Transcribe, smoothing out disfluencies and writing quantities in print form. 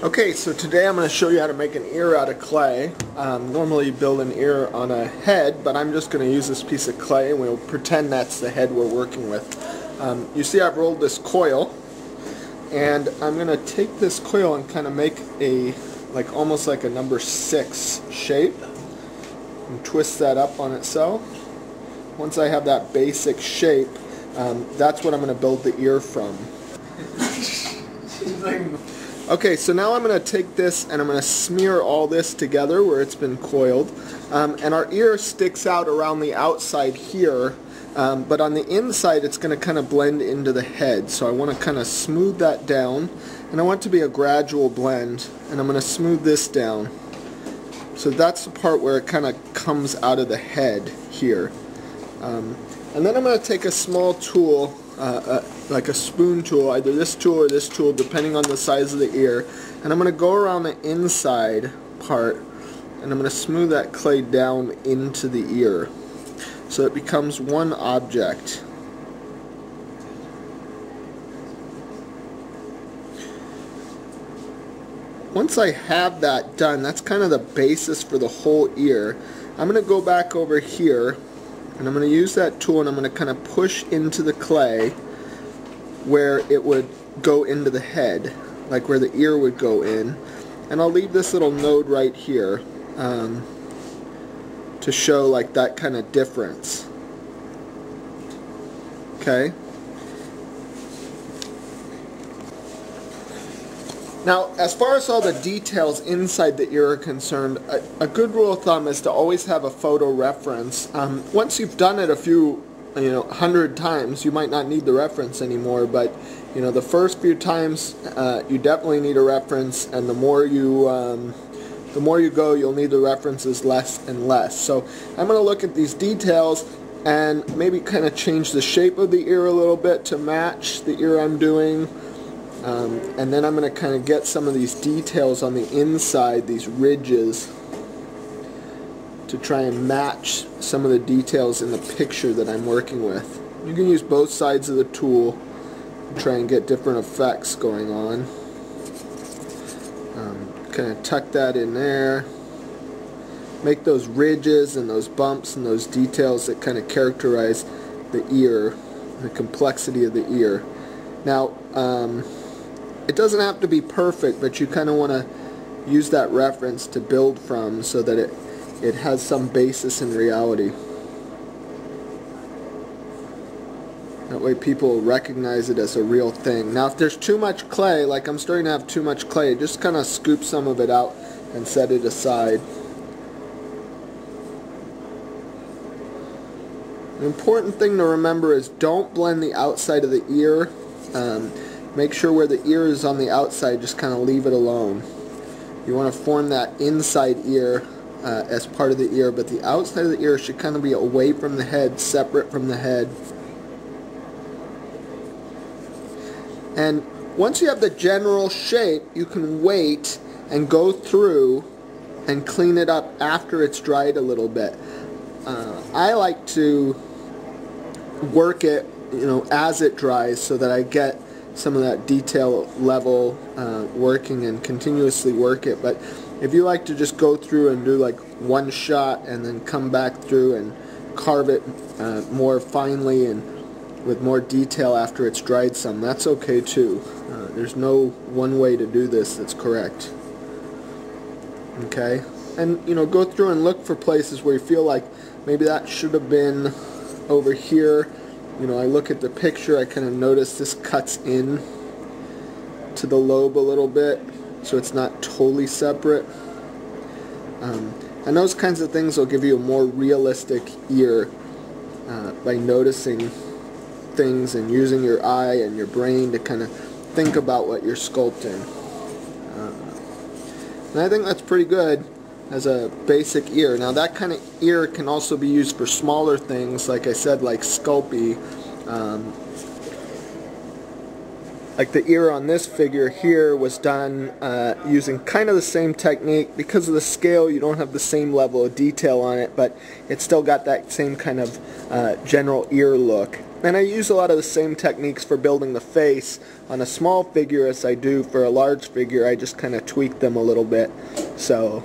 Okay, so today I'm going to show you how to make an ear out of clay. Normally you build an ear on a head, but I'm just going to use this piece of clay and we'll pretend that's the head we're working with. You see I've rolled this coil, and I'm going to take this coil and kind of make a, almost like a number 6 shape and twist that up on itself. Once I have that basic shape, that's what I'm going to build the ear from. Okay, so now I'm going to take this and I'm going to smear all this together where it's been coiled. And our ear sticks out around the outside here, but on the inside it's going to kind of blend into the head. So I want to kind of smooth that down, and I want it to be a gradual blend, and I'm going to smooth this down. So that's the part where it kind of comes out of the head here. And then I'm going to take a small tool, like a spoon tool, either this tool or this tool, depending on the size of the ear, and I'm going to go around the inside part and I'm going to smooth that clay down into the ear so it becomes one object. Once I have that done, that's kind of the basis for the whole ear. I'm going to go back over here and I'm going to use that tool and I'm going to kind of push into the clay where it would go into the head, like where the ear would go in. And I'll leave this little node right here to show like that kind of difference. Okay? Now, as far as all the details inside the ear are concerned, a good rule of thumb is to always have a photo reference. Once you've done it a few, 100 times, you might not need the reference anymore, but the first few times you definitely need a reference, and the more you go, you'll need the references less and less. So I'm going to look at these details and maybe kind of change the shape of the ear a little bit to match the ear I'm doing. And then I'm going to kind of get some of these details on the inside, these ridges, to try and match some of the details in the picture that I'm working with. You can use both sides of the tool and try and get different effects going on. Kind of tuck that in there. Make those ridges and those bumps and those details that kind of characterize the ear, the complexity of the ear. Now, it doesn't have to be perfect, but you kind of want to use that reference to build from so that it has some basis in reality. That way people recognize it as a real thing. Now if there's too much clay, like I'm starting to have too much clay, just kind of scoop some of it out and set it aside. An important thing to remember is don't blend the outside of the ear. Make sure where the ear is on the outside, just kind of leave it alone. You want to form that inside ear as part of the ear, but the outside of the ear should kind of be away from the head, separate from the head. And once you have the general shape, you can wait and go through and clean it up after it's dried a little bit. I like to work it, as it dries so that I get some of that detail level working and continuously work it. But if you like to just go through and do like one shot and then come back through and carve it more finely and with more detail after it's dried some, that's okay too. There's no one way to do this that's correct. Okay? And go through and look for places where you feel like maybe that should have been over here. I look at the picture, I kind of notice this cuts in to the lobe a little bit, so it's not totally separate. And those kinds of things will give you a more realistic ear by noticing things and using your eye and your brain to kind of think about what you're sculpting. And I think that's pretty good as a basic ear. Now that kind of ear can also be used for smaller things, like I said, like sculpey. Like the ear on this figure here was done using kind of the same technique. Because of the scale, you don't have the same level of detail on it, but it's still got that same kind of general ear look. And I use a lot of the same techniques for building the face on a small figure as I do for a large figure. I just kind of tweak them a little bit. So